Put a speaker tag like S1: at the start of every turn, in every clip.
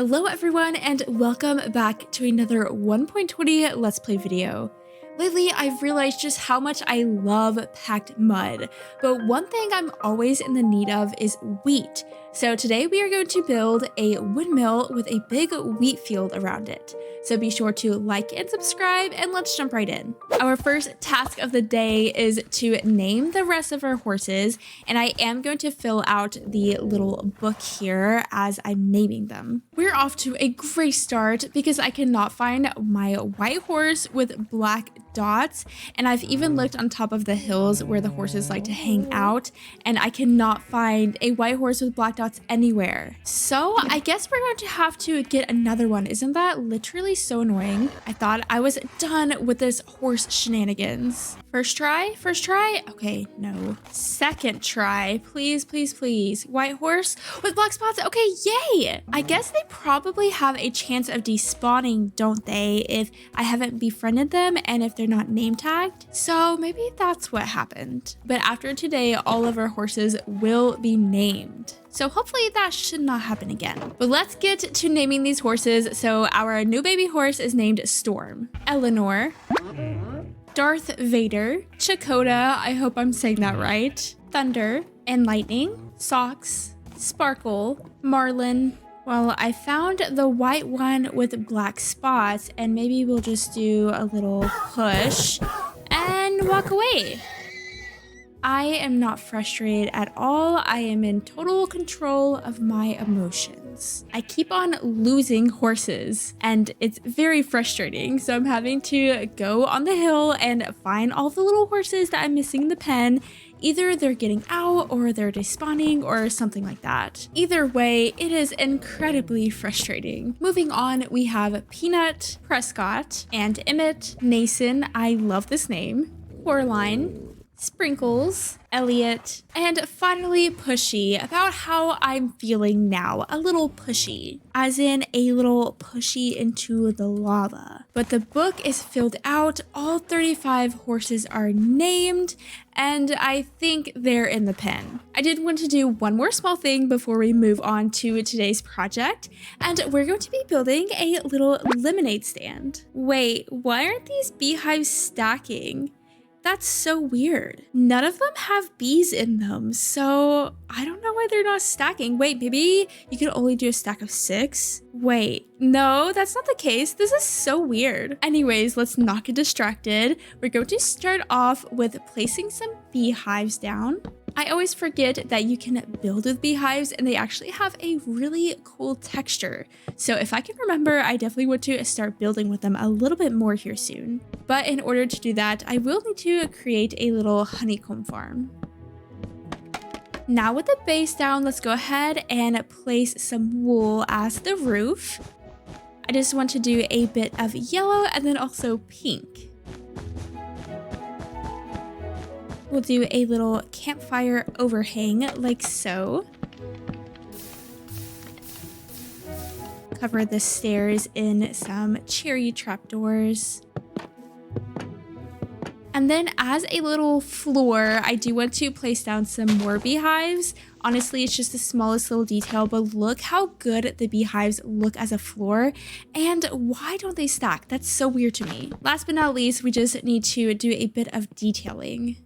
S1: Hello everyone and welcome back to another 1.20 Let's Play video. Lately, I've realized just how much I love packed mud, but one thing I'm always in the need of is wheat. So today we are going to build a windmill with a big wheat field around it. So be sure to like and subscribe and let's jump right in. Our first task of the day is to name the rest of our horses, and I am going to fill out the little book here as I'm naming them. We're off to a great start because I cannot find my white horse with black dots, and I've even looked on top of the hills where the horses like to hang out, and I cannot find a white horse with black dots anywhere. So I guess we're going to have to get another one. Isn't that literally so annoying? I thought I was done with this horse shenanigans. First try? Okay, no. Second try, please, please, please. White horse with black spots. Okay, yay! I guess they probably have a chance of despawning, don't they, if I haven't befriended them and if they're not name tagged? So maybe that's what happened. But after today, all of our horses will be named. So hopefully that should not happen again. But let's get to naming these horses. So our new baby horse is named Storm, Eleanor, Darth Vader, Chakotay, I hope I'm saying that right, Thunder, and Lightning, Socks, Sparkle, Marlin. Well, I found the white one with black spots, and maybe we'll just do a little push and walk away. I am not frustrated at all. I am in total control of my emotions. I keep on losing horses and it's very frustrating. So I'm having to go on the hill and find all the little horses that I'm missing in the pen. Either they're getting out or they're despawning or something like that. Either way, it is incredibly frustrating. Moving on, we have Peanut, Prescott, and Emmett, Nason, I love this name, Coraline, Sprinkles, Elliot, and finally Pushy, about how I'm feeling now. A little pushy, as in a little pushy into the lava. But the book is filled out, all 35 horses are named, and I think they're in the pen. I did want to do one more small thing before we move on to today's project, and we're going to be building a little lemonade stand. Wait, why aren't these beehives stacking? That's so weird. None of them have bees in them, so I don't know why they're not stacking. Wait, maybe you could only do a stack of 6? Wait, no, that's not the case. This is so weird. Anyways, let's not get distracted. We're going to start off with placing some beehives down. I always forget that you can build with beehives and they actually have a really cool texture. So if I can remember, I definitely want to start building with them a little bit more here soon. But in order to do that, I will need to create a little honeycomb farm. Now with the base down, let's go ahead and place some wool as the roof. I just want to do a bit of yellow and then also pink. We'll do a little campfire overhang like so. Cover the stairs in some cherry trapdoors. And then as a little floor, I do want to place down some more beehives. Honestly, it's just the smallest little detail, but look how good the beehives look as a floor. And why don't they stack? That's so weird to me. Last but not least, we just need to do a bit of detailing.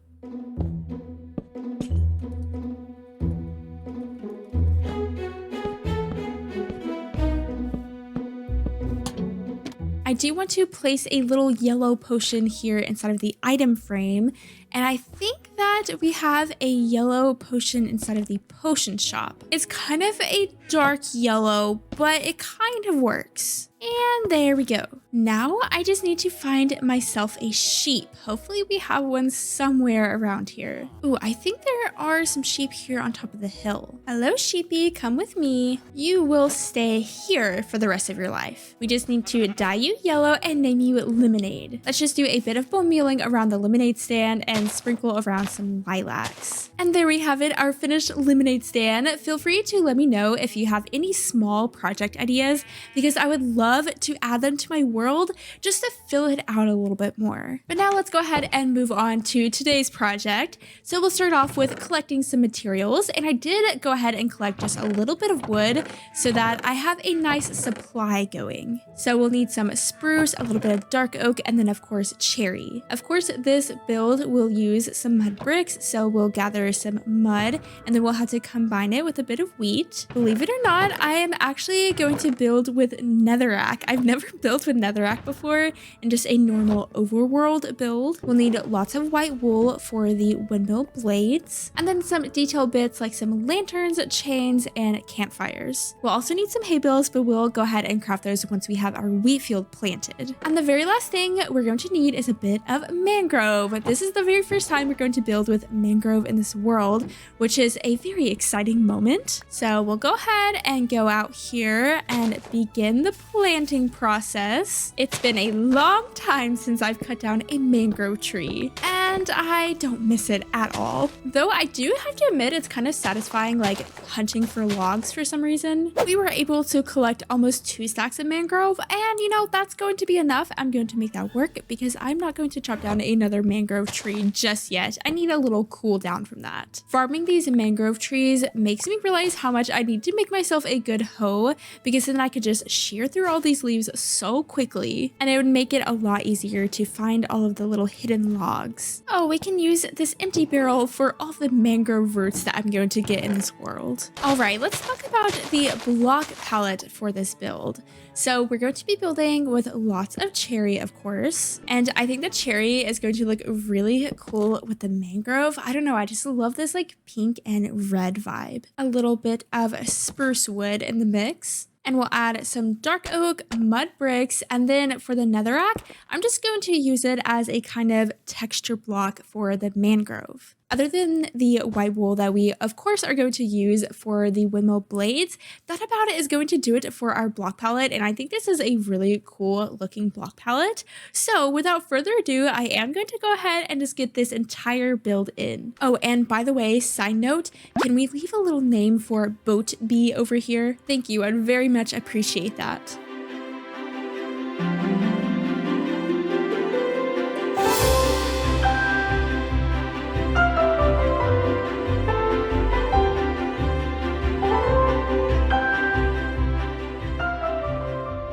S1: I do want to place a little yellow potion here inside of the item frame, and I think that we have a yellow potion inside of the potion shop. It's kind of a dark yellow, but it kind of works. And there we go. Now I just need to find myself a sheep. Hopefully we have one somewhere around here. Ooh, I think there are some sheep here on top of the hill. Hello, sheepy, come with me. You will stay here for the rest of your life. We just need to dye you yellow and name you Lemonade. Let's just do a bit of bone mealing around the lemonade stand and sprinkle around some lilacs. And there we have it, our finished lemonade stand. Feel free to let me know if you have any small project ideas because I would love to add them to my world world just to fill it out a little bit more. But now let's go ahead and move on to today's project. So we'll start off with collecting some materials, and I did go ahead and collect just a little bit of wood so that I have a nice supply going. So we'll need some spruce, a little bit of dark oak, and then of course cherry. Of course, this build will use some mud bricks, so we'll gather some mud and then we'll have to combine it with a bit of wheat. Believe it or not, I am actually going to build with netherrack. I've never built with netherrack before, and just a normal overworld build. We'll need lots of white wool for the windmill blades, and then some detail bits like some lanterns, chains, and campfires. We'll also need some hay bales, but we'll go ahead and craft those once we have our wheat field planted. And the very last thing we're going to need is a bit of mangrove. This is the very first time we're going to build with mangrove in this world, which is a very exciting moment. So we'll go ahead and go out here and begin the planting process. It's been a long time since I've cut down a mangrove tree, and I don't miss it at all. Though I do have to admit, it's kind of satisfying, like hunting for logs for some reason. We were able to collect almost 2 stacks of mangrove, and you know, that's going to be enough. I'm going to make that work because I'm not going to chop down another mangrove tree just yet. I need a little cool down from that. Farming these mangrove trees makes me realize how much I need to make myself a good hoe, because then I could just shear through all these leaves so quickly, and it would make it a lot easier to find all of the little hidden logs. Oh, we can use this empty barrel for all the mangrove roots that I'm going to get in this world. All right, let's talk about the block palette for this build. So we're going to be building with lots of cherry, of course, and I think the cherry is going to look really cool with the mangrove. I don't know, I just love this like pink and red vibe. A little bit of spruce wood in the mix. And we'll add some dark oak, mud bricks, and then for the netherrack, I'm just going to use it as a kind of texture block for the mangrove. Other than the white wool that we, of course, are going to use for the windmill blades, that about is going to do it for our block palette, and I think this is a really cool looking block palette. So without further ado, I am going to go ahead and just get this entire build in. Oh, and by the way, side note, can we leave a little name for Boat Bee over here? Thank you, I'd very much appreciate that.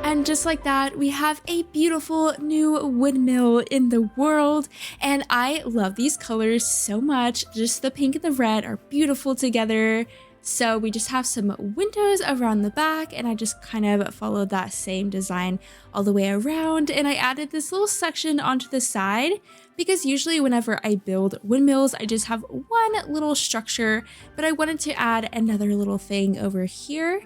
S1: And just like that, we have a beautiful new windmill in the world, and I love these colors so much. Just the pink and the red are beautiful together. So we just have some windows around the back, and I just kind of followed that same design all the way around, and I added this little section onto the side because usually whenever I build windmills, I just have one little structure, but I wanted to add another little thing over here.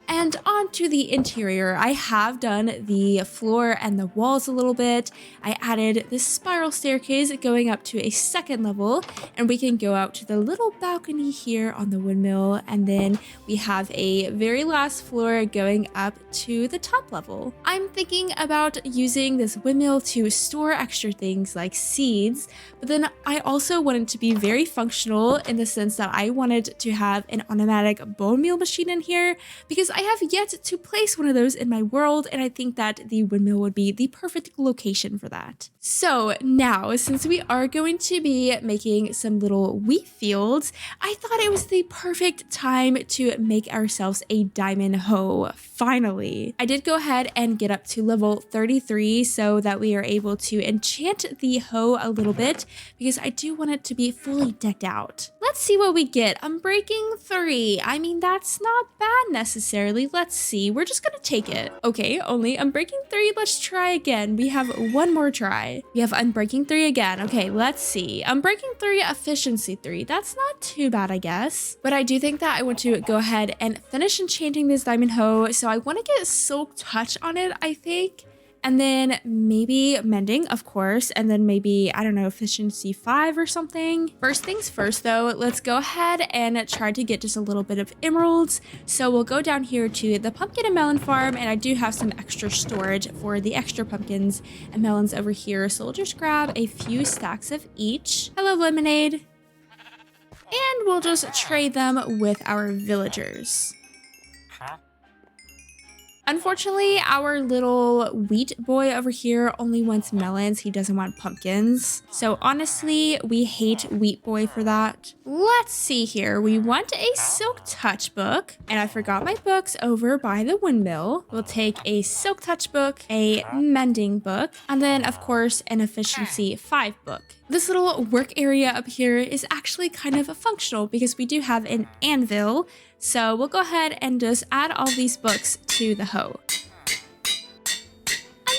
S1: And onto the interior, I have done the floor and the walls a little bit. I added this spiral staircase going up to a second level, and we can go out to the little balcony here on the windmill, and then we have a very last floor going up to the top level. I'm thinking about using this windmill to store extra things like seeds, but then I also wanted to be very functional in the sense that I wanted to have an automatic bone meal machine in here, because I have yet to place one of those in my world, and I think that the windmill would be the perfect location for that. So now, since we are going to be making some little wheat fields, I thought it was the perfect time to make ourselves a diamond hoe, finally. I did go ahead and get up to level 33 so that we are able to enchant the hoe a little bit, because I do want it to be fully decked out. Let's see what we get. Unbreaking 3. I mean, that's not bad necessarily. Let's see. We're just gonna take it. Okay, only Unbreaking 3. Let's try again. We have one more try. We have Unbreaking 3 again. Okay, let's see. Unbreaking 3, Efficiency 3. That's not too bad, I guess. But I do think that I want to go ahead and finish enchanting this diamond hoe. So I want to get Silk Touch on it, I think. And then maybe Mending, of course, and then maybe, I don't know, Efficiency 5 or something. First things first though, let's go ahead and try to get just a little bit of emeralds. So we'll go down here to the pumpkin and melon farm, and I do have some extra storage for the extra pumpkins and melons over here. So we'll just grab a few stacks of each. Hello, Lemonade. And we'll just trade them with our villagers. Unfortunately, our little wheat boy over here only wants melons. He doesn't want pumpkins. So honestly, we hate wheat boy for that. Let's see here. We want a silk touch book, and I forgot my books over by the windmill. We'll take a silk touch book, a mending book, and then of course an efficiency 5 book. This little work area up here is actually kind of functional because we do have an anvil. So we'll go ahead and just add all these books to the hoe.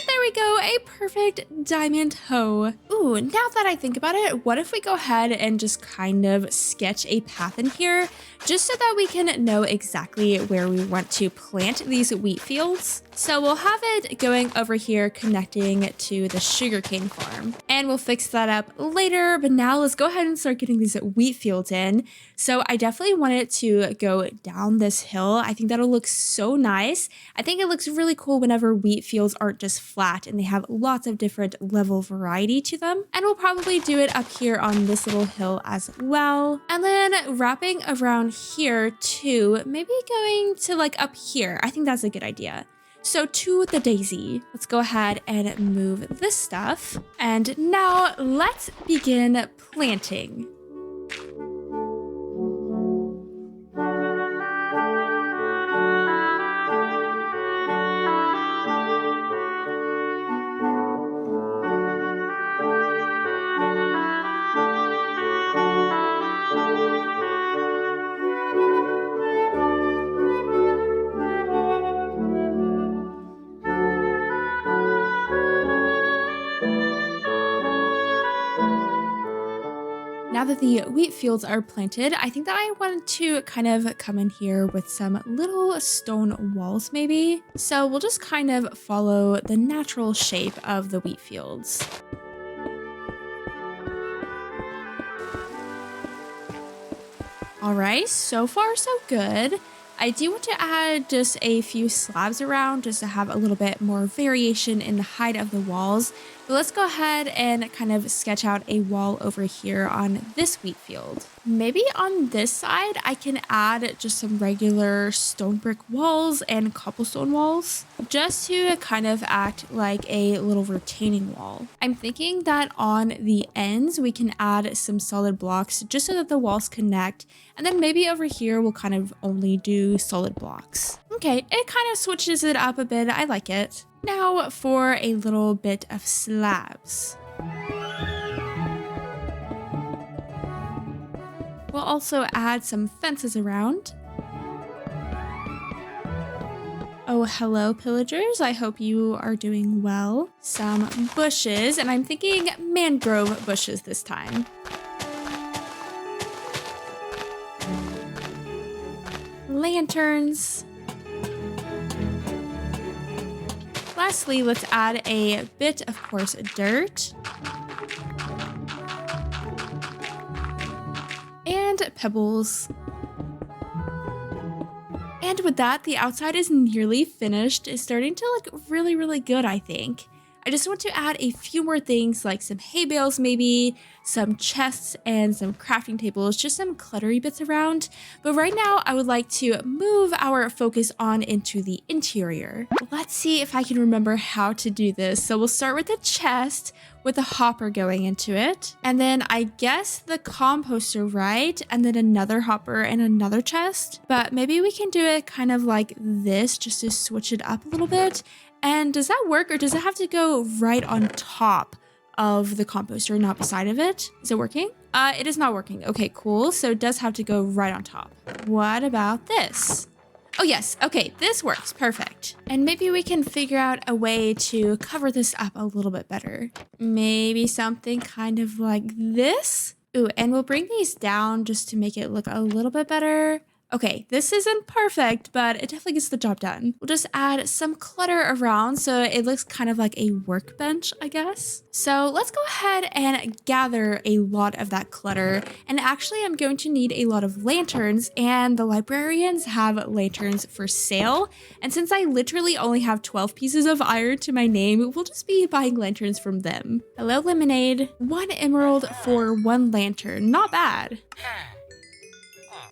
S1: There we go, a perfect diamond hoe. Ooh, now that I think about it, what if we go ahead and just kind of sketch a path in here, just so that we can know exactly where we want to plant these wheat fields? So we'll have it going over here connecting to the sugarcane farm, and we'll fix that up later. But now let's go ahead and start getting these wheat fields in. So I definitely want it to go down this hill. I think that'll look so nice. I think it looks really cool whenever wheat fields aren't just flat and they have lots of different level variety to them. And we'll probably do it up here on this little hill as well. And then wrapping around here too, maybe going to like up here. I think that's a good idea. So to the daisy, let's go ahead and move this stuff. And now let's begin planting. Now that the wheat fields are planted, I think that I want to kind of come in here with some little stone walls maybe. So we'll just kind of follow the natural shape of the wheat fields. All right, so far so good. I do want to add just a few slabs around just to have a little bit more variation in the height of the walls. But let's go ahead and kind of sketch out a wall over here on this wheat field. Maybe on this side, I can add just some regular stone brick walls and cobblestone walls just to kind of act like a little retaining wall. I'm thinking that on the ends, we can add some solid blocks just so that the walls connect. And then maybe over here, we'll kind of only do solid blocks. Okay, it kind of switches it up a bit. I like it. Now for a little bit of slabs. We'll also add some fences around. Oh, hello, pillagers. I hope you are doing well. Some bushes, and I'm thinking mangrove bushes this time. Lanterns. Lastly, let's add a bit of coarse dirt. And pebbles. And with that, the outside is nearly finished. It's starting to look really, really good, I think. I just want to add a few more things like some hay bales maybe, some chests and some crafting tables, just some cluttery bits around. But right now I would like to move our focus on into the interior. Let's see if I can remember how to do this. So we'll start with the chest with a hopper going into it. And then I guess the composter, right? And then another hopper and another chest. But maybe we can do it kind of like this just to switch it up a little bit. And does that work, or does it have to go right on top of the composter, not beside of it? Is it working? It is not working. Okay, cool. So it does have to go right on top. What about this? Oh yes, okay, this works, perfect. And maybe we can figure out a way to cover this up a little bit better. Maybe something kind of like this? Ooh, and we'll bring these down just to make it look a little bit better. Okay, this isn't perfect, but it definitely gets the job done. We'll just add some clutter around so it looks kind of like a workbench, I guess. So let's go ahead and gather a lot of that clutter. And actually, I'm going to need a lot of lanterns, and the librarians have lanterns for sale. And since I literally only have 12 pieces of iron to my name, we'll just be buying lanterns from them. Hello, Lemonade. 1 emerald for 1 lantern. Not bad.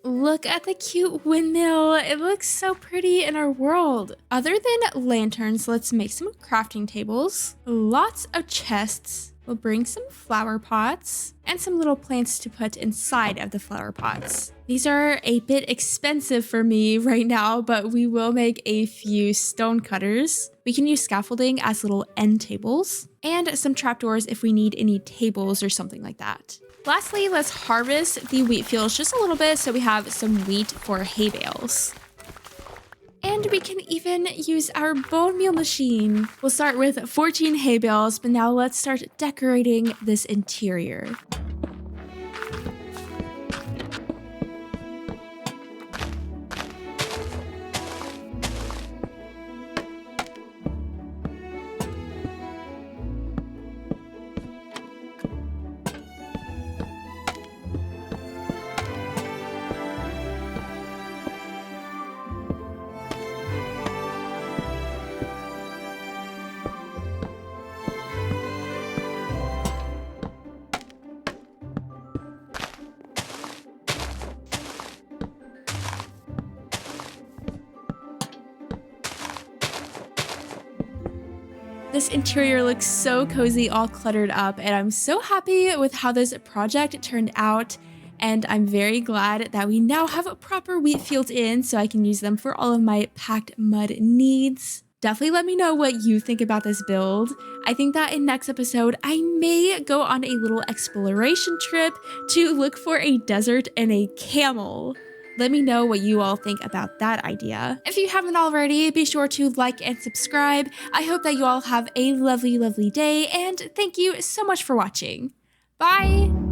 S1: Look at the cute windmill. It looks so pretty in our world. Other than lanterns, let's make some crafting tables. Lots of chests. We'll bring some flower pots and some little plants to put inside of the flower pots. These are a bit expensive for me right now, but we will make a few stone cutters. We can use scaffolding as little end tables and some trapdoors if we need any tables or something like that. Lastly, let's harvest the wheat fields just a little bit so we have some wheat for hay bales. And we can even use our bone meal machine. We'll start with 14 hay bales, but now let's start decorating this interior. This interior looks so cozy, all cluttered up, and I'm so happy with how this project turned out. And I'm very glad that we now have proper wheat fields in so I can use them for all of my packed mud needs. Definitely let me know what you think about this build. I think that in next episode, I may go on a little exploration trip to look for a desert and a camel. Let me know what you all think about that idea. If you haven't already, be sure to like and subscribe. I hope that you all have a lovely, lovely day, and thank you so much for watching. Bye!